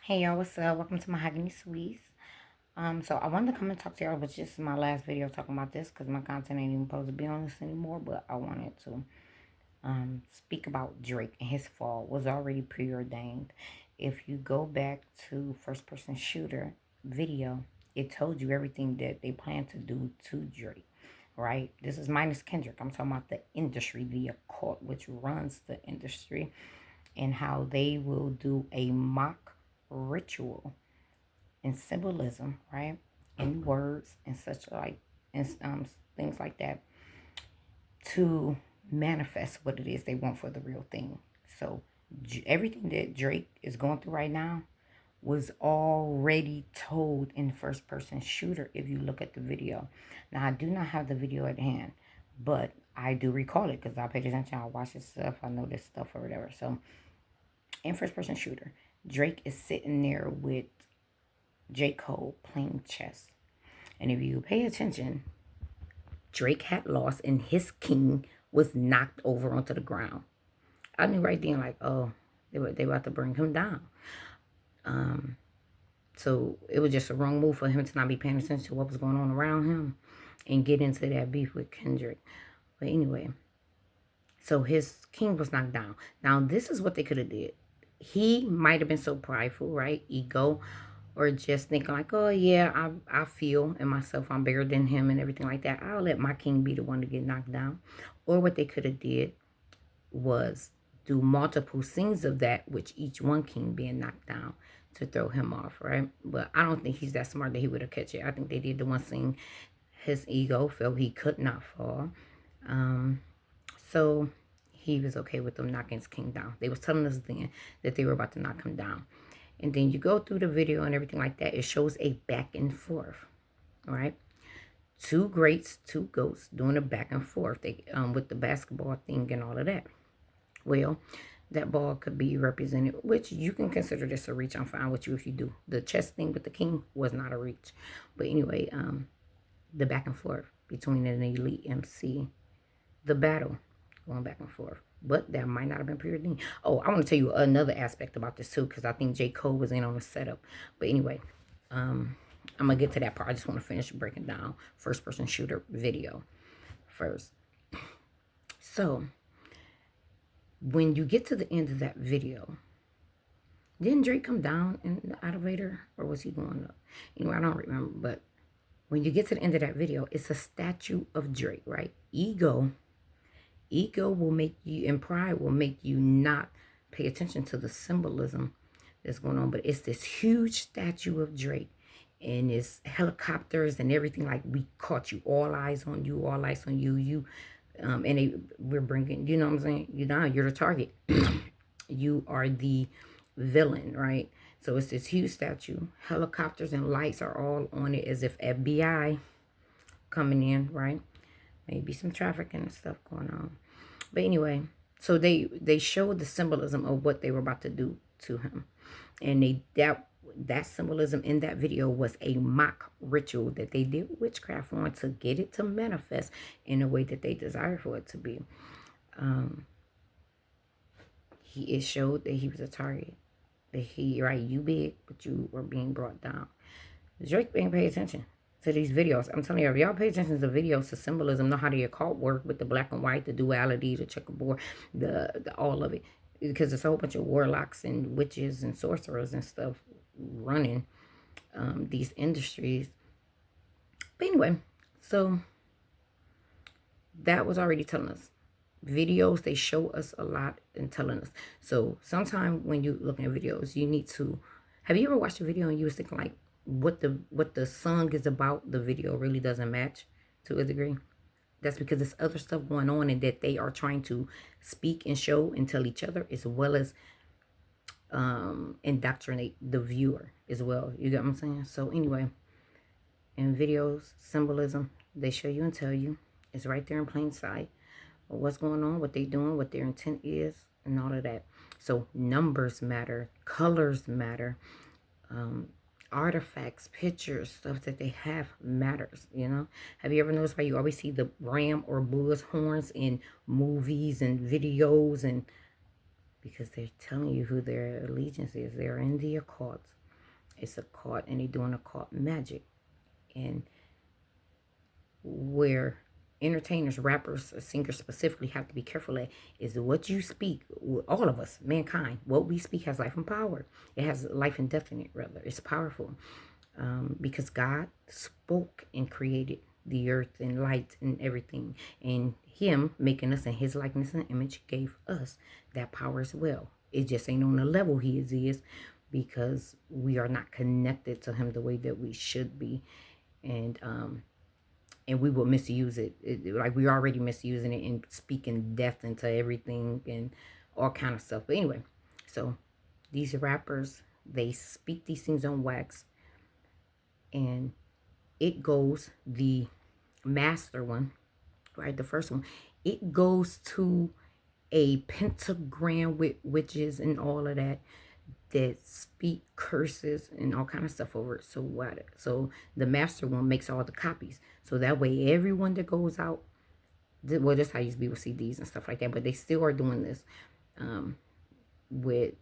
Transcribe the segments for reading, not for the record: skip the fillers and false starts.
Hey y'all, what's up? Welcome to Mahogany Sweets. So I wanted to come and talk to y'all, but just my last video talking about this because my content ain't even supposed to be on this anymore. But I wanted to speak about Drake and his fall was already preordained. If you go back to first person shooter video, it told you everything that they plan to do to Drake. Right? This is minus Kendrick. I'm talking about the industry, the occult, which runs the industry, and how they will do a mock ritual and symbolism, right? And words and such like and things like that to manifest what it is they want for the real thing. So everything that Drake is going through right now was already told in first person shooter if you look at the video. Now I do not have the video at hand, but I do recall it because I paid attention, I watch this stuff, I know this stuff or whatever. So in first person shooter, Drake is sitting there with JCole playing chess. And if you pay attention, Drake had lost and his king was knocked over onto the ground. I knew right then, like, oh, they about to bring him down. So it was just a wrong move for him to not be paying attention to what was going on around him and get into that beef with Kendrick. But anyway, so his king was knocked down. Now, this is what they could have did. He might have been so prideful, right? Ego, or just thinking like, oh yeah, I feel in myself I'm bigger than him and everything like that. I'll let my king be the one to get knocked down. Or what they could have did was do multiple scenes of that, which each one king being knocked down to throw him off, right? But I don't think he's that smart that he would have catch it. I think they did the one scene. His ego felt he could not fall. So he was okay with them knocking his king down. They was telling us then that they were about to knock him down. And then you go through the video and everything like that. It shows a back and forth, all right? Two greats, two goats doing a back and forth. They with the basketball thing and all of that. Well, that ball could be represented, which you can consider this a reach. I'm fine with you if you do. The chess thing with the king was not a reach. But anyway, the back and forth between an elite MC, the battle going back and forth. But that might not have been preordained. Oh, I want to tell you another aspect about this too, because I think JCole was in on the setup. But anyway, I'm gonna get to that part. I just want to finish breaking down first person shooter video first. So when you get to the end of that video, didn't Drake come down in the elevator or was he going up? Anyway, I don't remember. But when you get to the end of that video, it's a statue of Drake, right? Ego will make you, and pride will make you not pay attention to the symbolism that's going on. But it's this huge statue of Drake, and it's helicopters and everything. Like, we caught you, all eyes on you, all eyes on you. We're bringing, you know what I'm saying? You're the target. You are the villain, right? So it's this huge statue. Helicopters and lights are all on it as if FBI coming in, right? Maybe some trafficking and stuff going on. But anyway, so they showed the symbolism of what they were about to do to him. And that symbolism in that video was a mock ritual that they did witchcraft on to get it to manifest in a way that they desire for it to be. It showed that he was a target. That you big, but you were being brought down. Drake ain't pay attention to these videos. I'm telling you, if y'all pay attention to videos, to symbolism, know how the occult work with the black and white, the duality, the checkerboard, the all of it. Because there's a whole bunch of warlocks and witches and sorcerers and stuff running these industries. But anyway, so that was already telling us. Videos, they show us a lot and telling us. So sometime when you looking at videos, you need to, have you ever watched a video and you was thinking like, what the song is about, the video really doesn't match to a degree? That's because there's other stuff going on and that they are trying to speak and show and tell each other, as well as indoctrinate the viewer as well. You get what I'm saying? So anyway, in videos, symbolism, they show you and tell you. It's right there in plain sight. What's going on, what they doing, what their intent is, and all of that. So numbers matter, colors matter, artifacts, pictures, stuff that they have matters, you know? Have you ever noticed why you always see the ram or bull's horns in movies and videos? And because they're telling you who their allegiance is. They're in the occult. It's a cult, and they're doing occult magic. And where entertainers, rappers, singers specifically have to be careful at is what you speak. All of us, mankind, what we speak has life and power. It has life and death in it, rather. It's powerful, because God spoke and created the earth and light and everything. And him making us in his likeness and image gave us that power as well. It just ain't on the level he is because we are not connected to him the way that we should be. And we will misuse it. Like we're already misusing it and speaking death into everything and all kind of stuff. But anyway, so these rappers, they speak these things on wax, and it goes, the master one, right, the first one, it goes to a pentagram with witches and all of that speak curses and all kind of stuff over it. So what? So the master one makes all the copies. So that way everyone that goes out, well, that's how you used to be with CDs and stuff like that, but they still are doing this with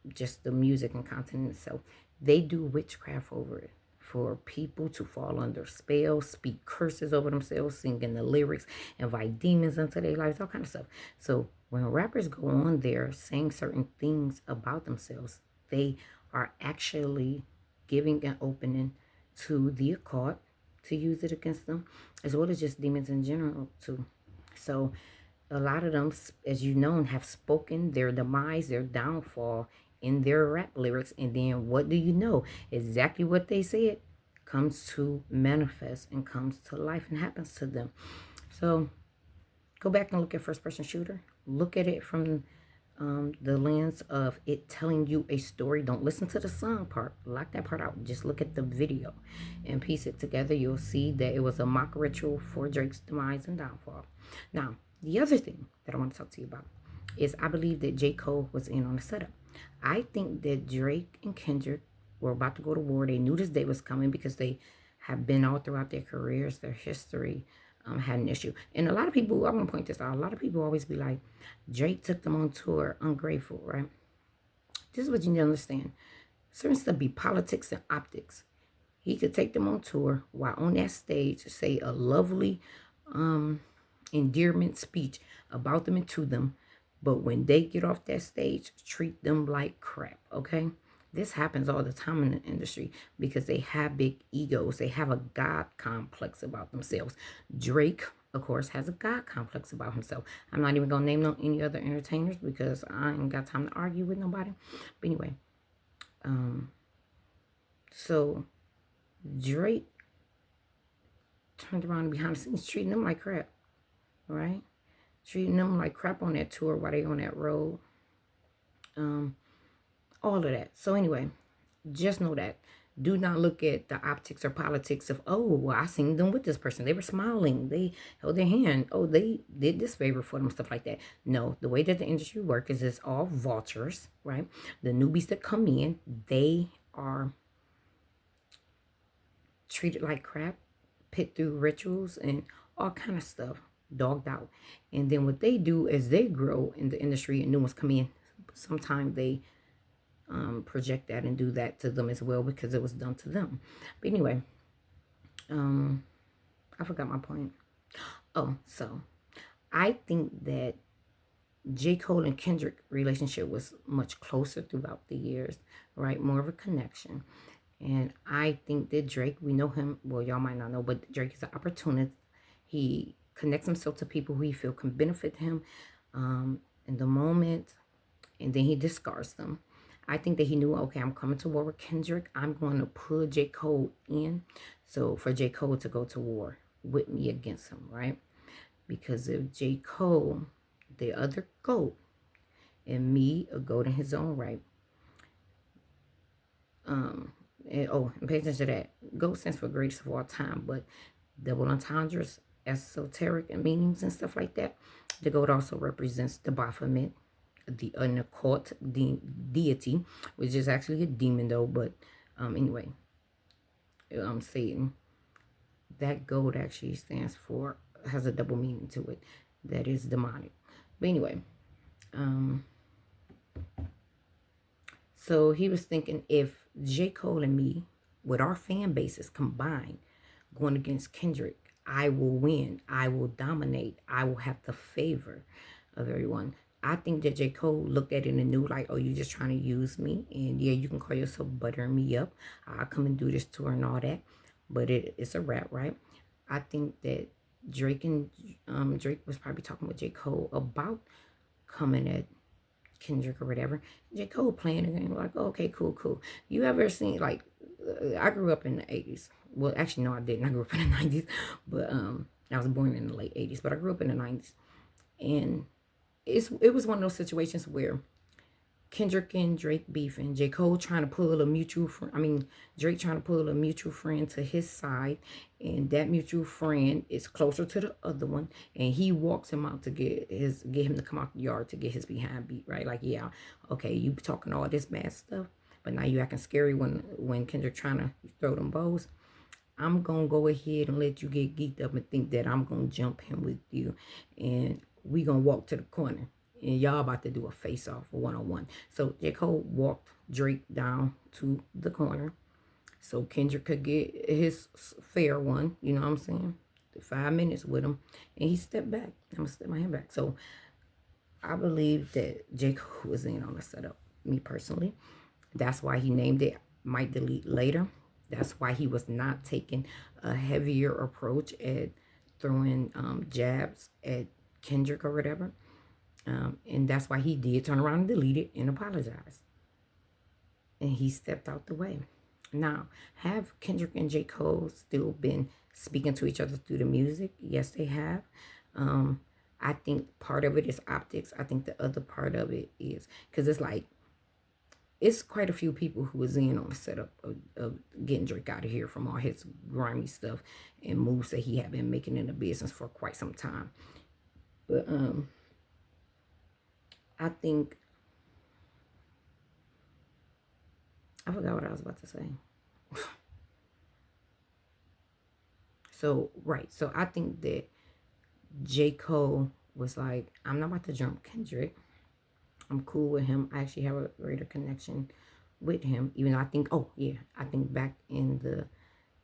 just the music and content itself. They do witchcraft over it for people to fall under spells, speak curses over themselves, singing the lyrics, invite demons into their lives, all kind of stuff. So when rappers go on there saying certain things about themselves, they are actually giving an opening to the occult to use it against them, as well as just demons in general too. So a lot of them, as you know, have spoken their demise, their downfall in their rap lyrics. And then what do you know? Exactly what they said comes to manifest and comes to life and happens to them. So go back and look at First Person Shooter. Look at it from the lens of it telling you a story. Don't listen to the song part. Lock that part out. Just look at the video and piece it together. You'll see that it was a mock ritual for Drake's demise and downfall. Now, the other thing that I want to talk to you about is I believe that JCole was in on the setup. I think that Drake and Kendrick were about to go to war. They knew this day was coming because they have been all throughout their careers, their history, had an issue. And a lot of people, I want to point this out, a lot of people always be like, Drake took them on tour, ungrateful, right? This is what you need to understand. Certain stuff be politics and optics. He could take them on tour while on that stage say a lovely endearment speech about them and to them, but when they get off that stage, treat them like crap, okay? This happens all the time in the industry because they have big egos. They have a God complex about themselves. Drake, of course, has a God complex about himself. I'm not even going to name no any other entertainers because I ain't got time to argue with nobody. But anyway, so Drake turned around behind the scenes treating them like crap, right? Treating them like crap on that tour while they on that road. All of that. So anyway, just know that. Do not look at the optics or politics of, oh, well, I seen them with this person. They were smiling. They held their hand. Oh, they did this favor for them, stuff like that. No, the way that the industry works is it's all vultures, right? The newbies that come in, they are treated like crap, put through rituals and all kind of stuff, dogged out. And then what they do as they grow in the industry and new ones come in, sometimes they project that and do that to them as well because it was done to them. But anyway, I forgot my point. Oh, so I think that JCole and Kendrick relationship was much closer throughout the years, right? More of a connection. And I think that Drake, we know him, well, y'all might not know, but Drake is an opportunist. He connects himself to people who he feel can benefit him in the moment, and then he discards them. I think that he knew, okay, I'm coming to war with Kendrick. I'm going to put JCole in. So for JCole to go to war with me against him, right? Because if JCole, the other GOAT, and me, a GOAT in his own right, and pay attention to that. GOAT stands for greatest of all time, but double entendres, esoteric meanings and stuff like that. The GOAT also represents the Baphomet, the occult deity, which is actually a demon though, but anyway, Satan. That GOAT actually stands for, has a double meaning to it, that is demonic. But anyway, So he was thinking if J. Cole and me, with our fan bases combined, going against Kendrick, I will win. I will dominate. I will have the favor of everyone. I think that J. Cole looked at it and knew, like, oh, you just trying to use me. And yeah, you can call yourself buttering me up. I'll come and do this tour and all that. But it's a rap, right? I think that Drake was probably talking with J. Cole about coming at Kendrick or whatever. J. Cole playing the game like, oh, okay, cool, cool. You ever seen, like, I grew up in the 80s. Well, actually, no, I didn't. I grew up in the 90s. But I was born in the late 80s. But I grew up in the 90s. And it was one of those situations where Kendrick and Drake beefing, J. Cole trying to pull a mutual friend. I mean, Drake trying to pull a mutual friend to his side, and that mutual friend is closer to the other one, and he walks him out to get him to come out the yard to get his behind beat, right? Like, yeah, okay, you talking all this bad stuff, but now you acting scary when Kendrick trying to throw them bows. I'm gonna go ahead and let you get geeked up and think that I'm gonna jump him with you, and we gonna walk to the corner and y'all about to do a face-off, a one-on-one. So J. Cole walked Drake down to the corner so Kendrick could get his fair one, you know what I'm saying? 5 minutes with him, and he stepped back. I'm gonna step my hand back. So I believe that J. Cole was in on the setup, me personally. That's why he named it Might Delete Later. That's why he was not taking a heavier approach at throwing jabs at Kendrick or whatever. And that's why he did turn around and delete it and apologize. And he stepped out the way. Now, have Kendrick and J. Cole still been speaking to each other through the music? Yes, they have. I think part of it is optics. I think the other part of it is because it's like, it's quite a few people who was in on the setup of getting Drake out of here from all his grimy stuff and moves that he had been making in the business for quite some time. But I think, I forgot what I was about to say. So, right. So I think that J. Cole was like, I'm not about to jump Kendrick. I'm cool with him. I actually have a greater connection with him. Even though I think, oh, yeah, I think back in the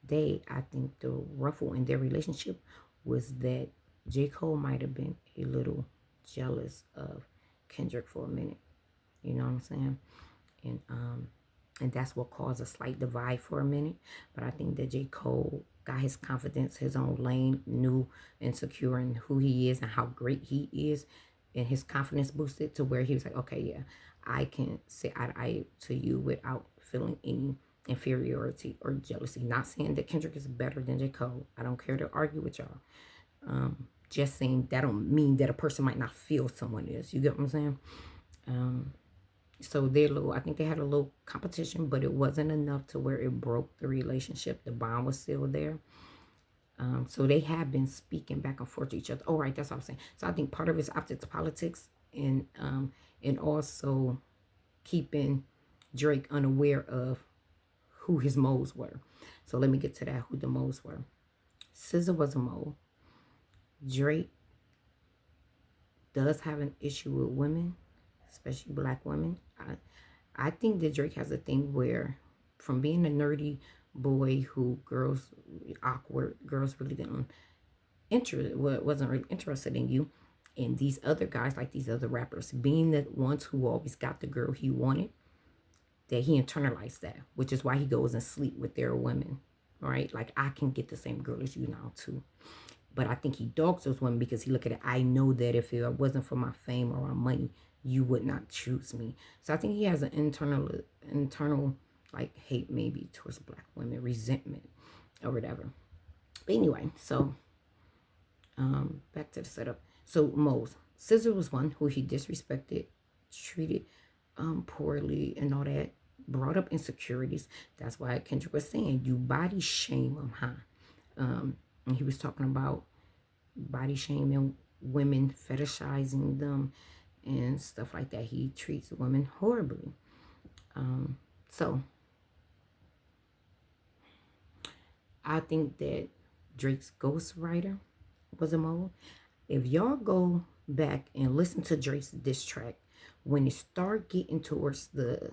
day, I think the ruffle in their relationship was that J. Cole might have been a little jealous of Kendrick for a minute. You know what I'm saying? And that's what caused a slight divide for a minute. But I think that J. Cole got his confidence, his own lane, knew and secure in who he is and how great he is, and his confidence boosted to where he was like, okay, yeah, I can say I to you without feeling any inferiority or jealousy. Not saying that Kendrick is better than J. Cole. I don't care to argue with y'all. Just saying that don't mean that a person might not feel someone is. You get what I'm saying? So I think they had a little competition, but it wasn't enough to where it broke the relationship. The bond was still there. So they have been speaking back and forth to each other. Oh, right, that's what I'm saying. So I think part of it's optics politics and also keeping Drake unaware of who his moles were. So let me get to that, who the moles were. SZA was a mole. Drake does have an issue with women, especially black women. I think that Drake has a thing where, from being a nerdy boy who girls really didn't wasn't really interested in you, and these other guys, like these other rappers, being the ones who always got the girl he wanted, that he internalized that, which is why he goes and sleep with their women, right? Like, I can get the same girl as you now too. But I think he dogs those women because he look at it, I know that if it wasn't for my fame or my money, you would not choose me. So I think he has an internal like hate maybe towards black women, resentment or whatever. But anyway, so back to the setup. So Mose, SZA was one who he disrespected, treated poorly and all that, brought up insecurities. That's why Kendrick was saying, you body shame him, huh? And he was talking about body shaming women, fetishizing them and stuff like that. He treats women horribly. So I think that Drake's ghostwriter was a mole. If y'all go back and listen to Drake's diss track, when it start getting towards the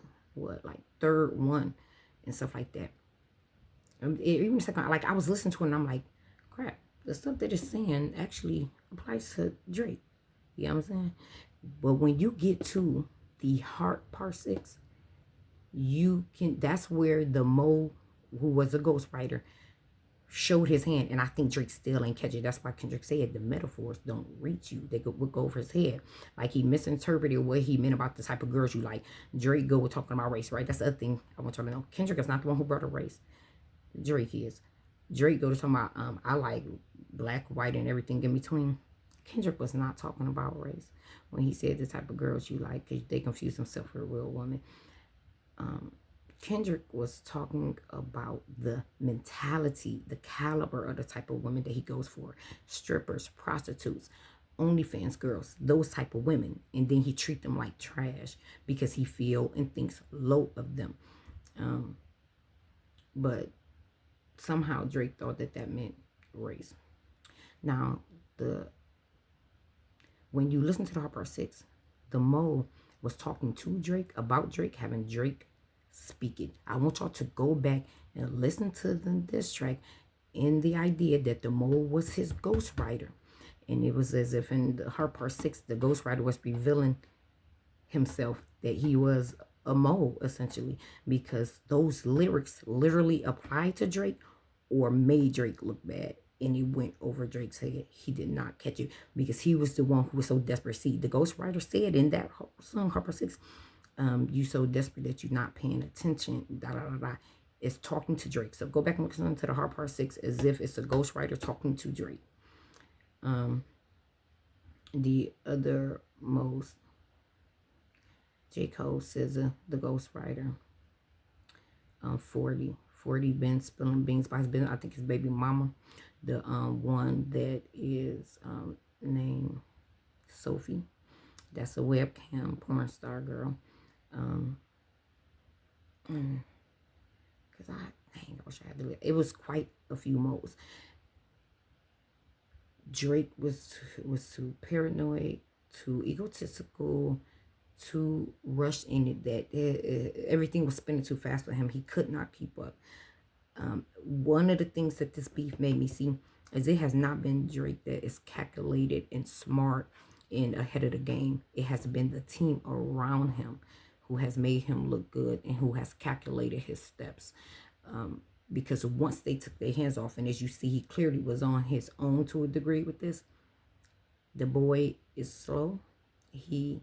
like third one and stuff like that. Even second, like I was listening to it and I'm like, crap, the stuff that it's saying actually applies to Drake. You know what I'm saying? But when you get to the heart part 6, that's where the Mo, who was a ghostwriter, showed his hand, and I think Drake still ain't catch it. That's why Kendrick said the metaphors don't reach you. They would go over his head. Like he misinterpreted what he meant about the type of girls you like. Drake go with talking about race, right? That's the other thing I want y'all to know. Kendrick is not the one who brought up race. Drake is. Drake go to talking about I like black, white, and everything in between. Kendrick was not talking about race when he said the type of girls you like, because they confuse themselves with a real woman. Kendrick was talking about the mentality, the caliber of the type of women that he goes for. Strippers, prostitutes, OnlyFans girls, those type of women. And then he treat them like trash because he feel and thinks low of them. But somehow Drake thought that meant race. Now, when you listen to the Heart Part 6, the Mo was talking to Drake about Drake, having Drake speak it. I want y'all to go back and listen to this track in the idea that the Mo was his ghostwriter. And it was as if in the Heart Part 6, the ghostwriter was revealing himself that he was a Mo, essentially, because those lyrics literally applied to Drake or made Drake look bad. And it went over Drake's head. He did not catch it because he was the one who was so desperate. See, the ghostwriter said in that song, Heart Part 6, you so desperate that you're not paying attention, da da da da. It's talking to Drake. So go back and listen to the Heart Part 6 as if it's a ghostwriter talking to Drake. The other most, JCole, SZA, the ghostwriter. 40 been spilling beans by his business. I think his baby mama. The one that is named Sophie. That's a webcam porn star girl. Because I wish I had to. It was quite a few modes. Drake was too paranoid, too egotistical, too rushed in it that everything was spinning too fast for him. He could not keep up. One of the things that this beef made me see is it has not been Drake that is calculated and smart and ahead of the game. It has been the team around him who has made him look good and who has calculated his steps. Because once they took their hands off, and as you see, he clearly was on his own to a degree with this. The boy is slow. He's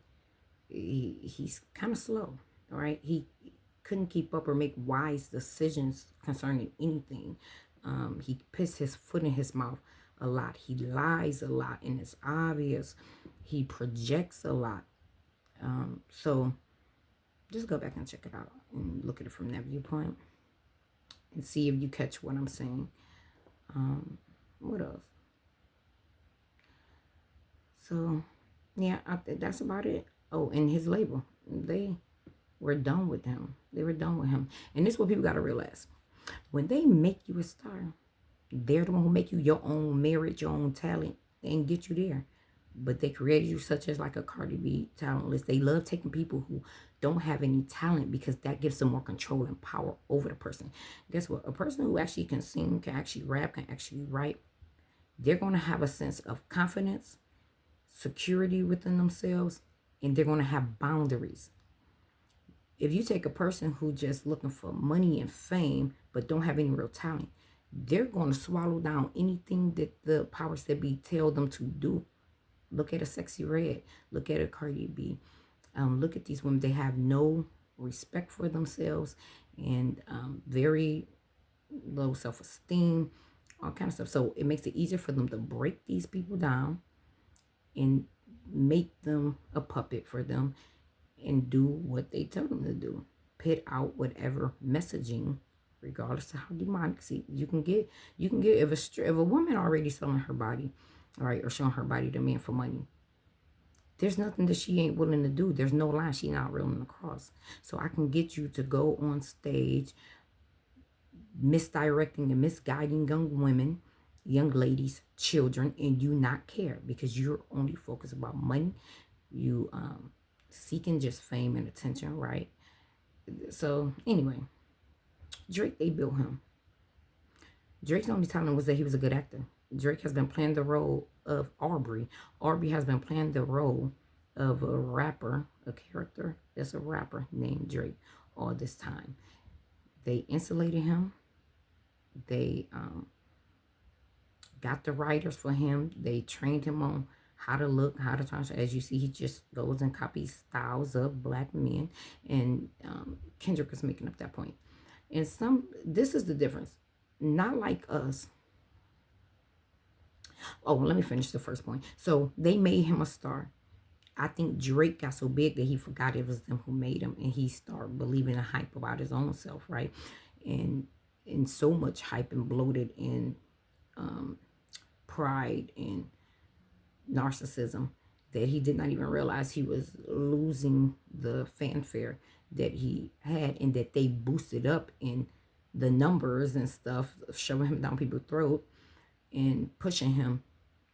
kind of slow, all right? He couldn't keep up or make wise decisions concerning anything. He puts his foot in his mouth a lot. He lies a lot, and it's obvious. He projects a lot. So just go back and check it out and look at it from that viewpoint and see if you catch what I'm saying. What else? So, yeah, that's about it. Oh, and his label. They were done with him. They were done with him. And this is what people got to realize. When they make you a star, they're the one who make you your own merit, your own talent, and get you there. But they created you such as like a Cardi B talentless. They love taking people who don't have any talent because that gives them more control and power over the person. Guess what? A person who actually can sing, can actually rap, can actually write, they're going to have a sense of confidence, security within themselves, and they're going to have boundaries. If you take a person who just looking for money and fame but don't have any real talent, they're going to swallow down anything that the powers that be tell them to do. Look at a Sexy Red. Look at a Cardi B. Look at these women. They have no respect for themselves and very low self-esteem, all kind of stuff. So it makes it easier for them to break these people down and make them a puppet for them and do what they tell them to do. Put out whatever messaging, regardless of how demonic. See, you can get if a woman already selling her body, right, or showing her body to men for money, there's nothing that she ain't willing to do. There's no line she not willing to cross. So I can get you to go on stage misdirecting and misguiding young women, young ladies, children, and you not care because you're only focused about money. You seeking just fame and attention, right? So anyway, Drake, they built him. Drake's only talent was that he was a good actor. Drake has been playing the role of Aubrey. Aubrey has been playing the role of a rapper, a character that's a rapper named Drake all this time. They insulated him. They got the writers for him. They trained him on how to look, how to talk. As you see, he just goes and copies styles of black men. And Kendrick is making up that point. And this is the difference. Not like us. Oh, let me finish the first point. So they made him a star. I think Drake got so big that he forgot it was them who made him, and he started believing the hype about his own self, right? And so much hype and bloated and pride and narcissism that he did not even realize he was losing the fanfare that he had, and that they boosted up in the numbers and stuff, shoving him down people's throat and pushing him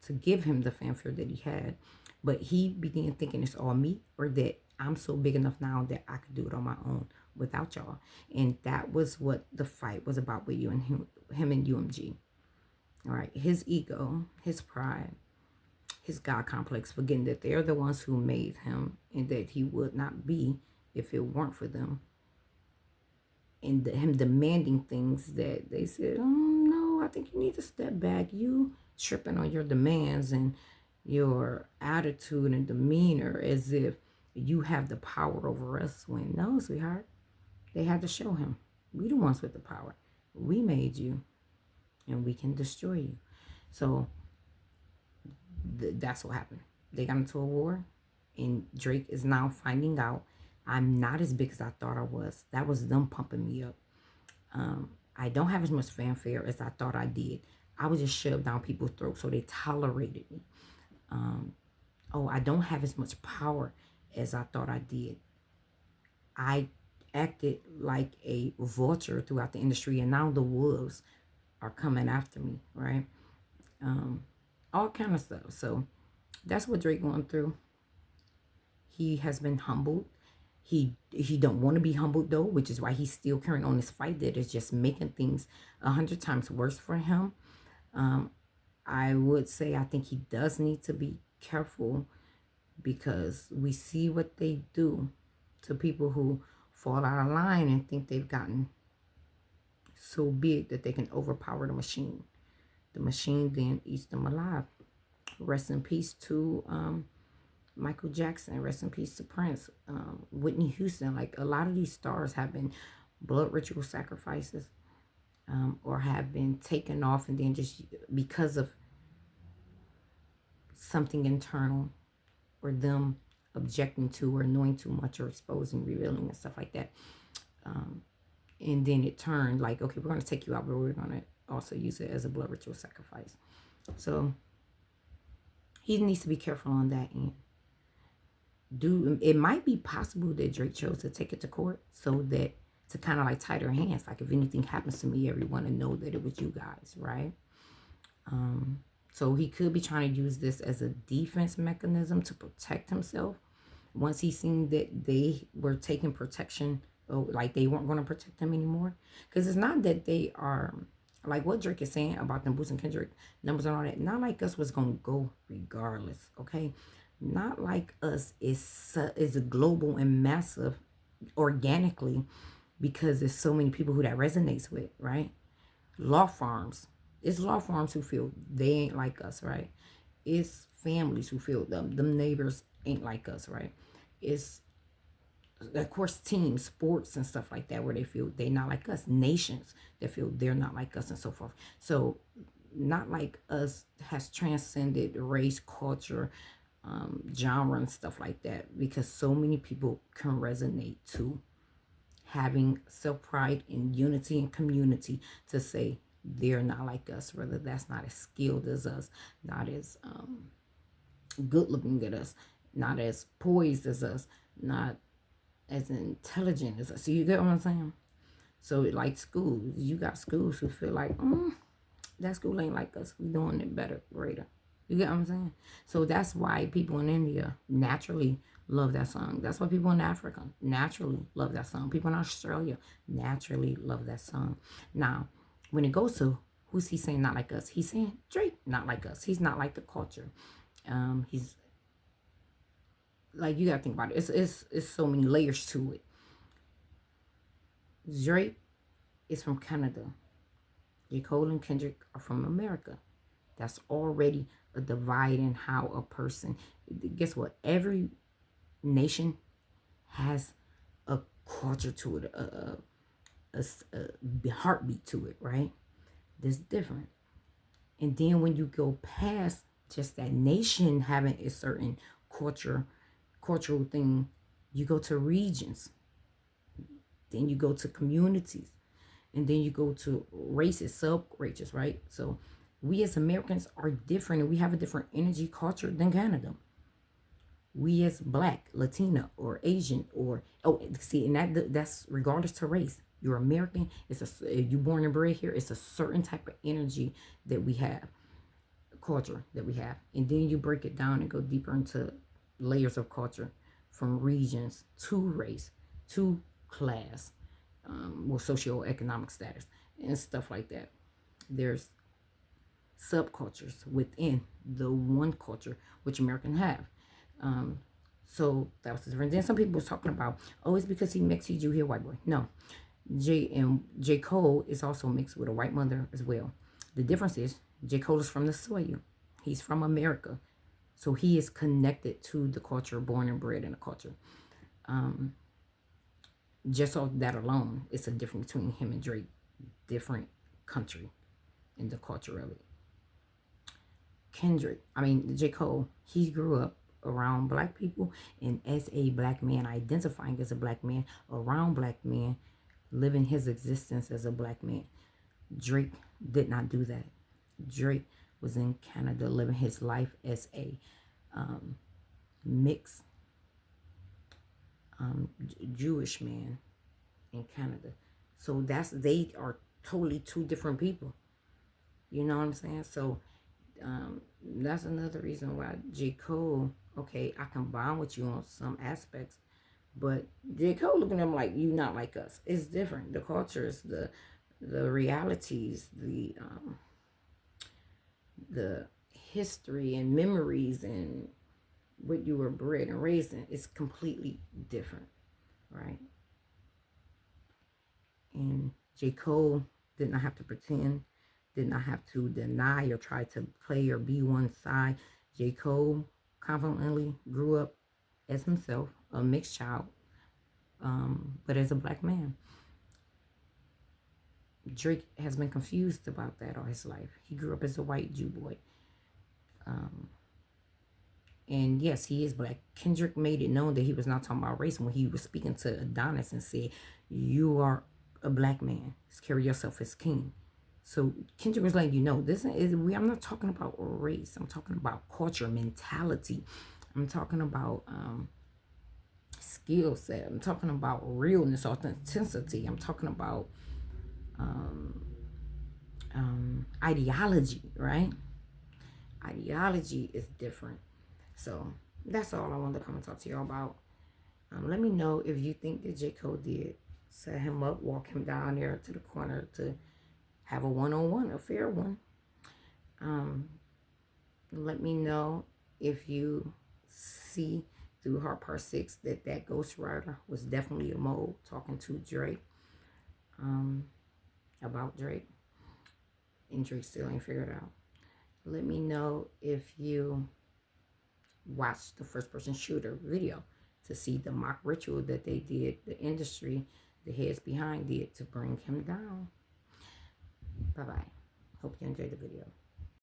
to give him the fanfare that he had. But he began thinking it's all me, or that I'm so big enough now that I could do it on my own without y'all. And that was what the fight was about with you and him and UMG. All right, his ego, his pride, his God complex, forgetting that they're the ones who made him and that he would not be if it weren't for them. And him demanding things that they said, oh, no, I think you need to step back. You tripping on your demands and your attitude and demeanor as if you have the power over us, when no, sweetheart, they had to show him. We the ones with the power. We made you, and we can destroy you. So that's what happened. They got into a war, and Drake is now finding out I'm not as big as I thought I was. That was them pumping me up. I don't have as much fanfare as I thought I did. I was just shoved down people's throats, so they tolerated me. I don't have as much power as I thought I did. I acted like a vulture throughout the industry, and now the wolves are coming after me, right? All kind of stuff. So that's what Drake going through. He has been humbled. He don't want to be humbled though, which is why he's still carrying on this fight that is just making things 100 times worse for him. I would say I think he does need to be careful, because we see what they do to people who fall out of line and think they've gotten so big that they can overpower the machine. The machine then eats them alive. Rest in peace to Michael Jackson. Rest in peace to Prince. Whitney Houston. Like, a lot of these stars have been blood ritual sacrifices, or have been taken off, and then just because of something internal, or them objecting to, or knowing too much, or exposing, revealing, and stuff like that. And then it turned like, okay, we're going to take you out, but we're going to also use it as a blood ritual sacrifice. So he needs to be careful on that end. It might be possible that Drake chose to take it to court so that, to kind of like tie their hands, like if anything happens to me, everyone to know that it was you guys, right? So he could be trying to use this as a defense mechanism to protect himself. Once he seen that they were taking protection, like they weren't going to protect him anymore. Because it's not that they are, like what Drake is saying about them boosting Kendrick numbers and all that, not like us was going to go regardless, okay? Not like us is global and massive organically, because there's so many people who that resonates with, right? Law firms. It's law firms who feel they ain't like us, right? It's families who feel them neighbors ain't like us, right? It's, of course, teams, sports and stuff like that, where they feel they not like us. Nations that feel they're not like us, and so forth. So not like us has transcended race, culture, genre and stuff like that, because so many people can resonate to having self-pride and unity and community to say they're not like us, whether that's not as skilled as us, not as good looking as us, not as poised as us, not as intelligent as us. So you get what I'm saying? So like schools, you got schools who feel like, that school ain't like us, we doing it better, greater. You get what I'm saying? So that's why people in India naturally love that song. That's why people in Africa naturally love that song. People in Australia naturally love that song. Now, when it goes to who's he saying not like us? He's saying Drake not like us. He's not like the culture. He's like, you gotta think about it. It's so many layers to it. Drake is from Canada. JCole and Kendrick are from America. That's already a divide in how a person. Guess what? Every nation has a culture to it, a heartbeat to it, right? That's different. And then when you go past just that nation having a certain cultural thing, you go to regions, then you go to communities, and then you go to races, sub-races, right? So we as Americans are different, and we have a different energy culture than Canada. We as Black, Latina, or Asian, or see, and that's regardless to race. You're American. You born and bred here. It's a certain type of energy that we have, culture that we have, and then you break it down and go deeper into layers of culture, from regions to race to class, or socioeconomic status and stuff like that. There's subcultures within the one culture which Americans have. So that was different. Then some people was talking about, oh, it's because he mixed, you hear white boy. No, JCole is also mixed with a white mother as well. The difference is JCole is from the soil. He's from America, so he is connected to the culture, born and bred in the culture. Just off that alone, it's a difference between him and Drake. Different country in the culture of it. JCole, he grew up around Black people, and as a Black man, identifying as a Black man, around Black men, living his existence as a Black man. Drake did not do that. Drake was in Canada living his life as a mixed Jewish man in Canada. So they are totally two different people. You know what I'm saying? So that's another reason why JCole, okay, I can bond with you on some aspects, but JCole looking at him like, you not like us. It's different. The cultures, the realities, the history and memories and what you were bred and raised in is completely different, right? And JCole did not have to pretend, did not have to deny or try to play or be one side. JCole confidently grew up as himself, a mixed child, but as a Black man. Drake has been confused about that all his life. He grew up as a white Jew boy. And yes, he is Black. Kendrick made it known that he was not talking about race when he was speaking to Adonis and said, you are a Black man. Carry yourself as king. So Kendrick was letting you know, I'm not talking about race. I'm talking about culture, mentality. I'm talking about skill set. I'm talking about realness, authenticity. I'm talking about ideology, right? Ideology is different. So that's all I wanted to come and talk to y'all about. Let me know if you think that JCole did set him up, walk him down there to the corner to have a one-on-one, a fair one. Let me know if you see through Heart Part 6 that ghostwriter was definitely a mole talking to Drake, about Drake, and Drake still ain't figured out. Let me know if you watched the first person shooter video to see the mock ritual that they did, the industry, the heads behind did to bring him down. Bye-bye. Hope you enjoyed the video.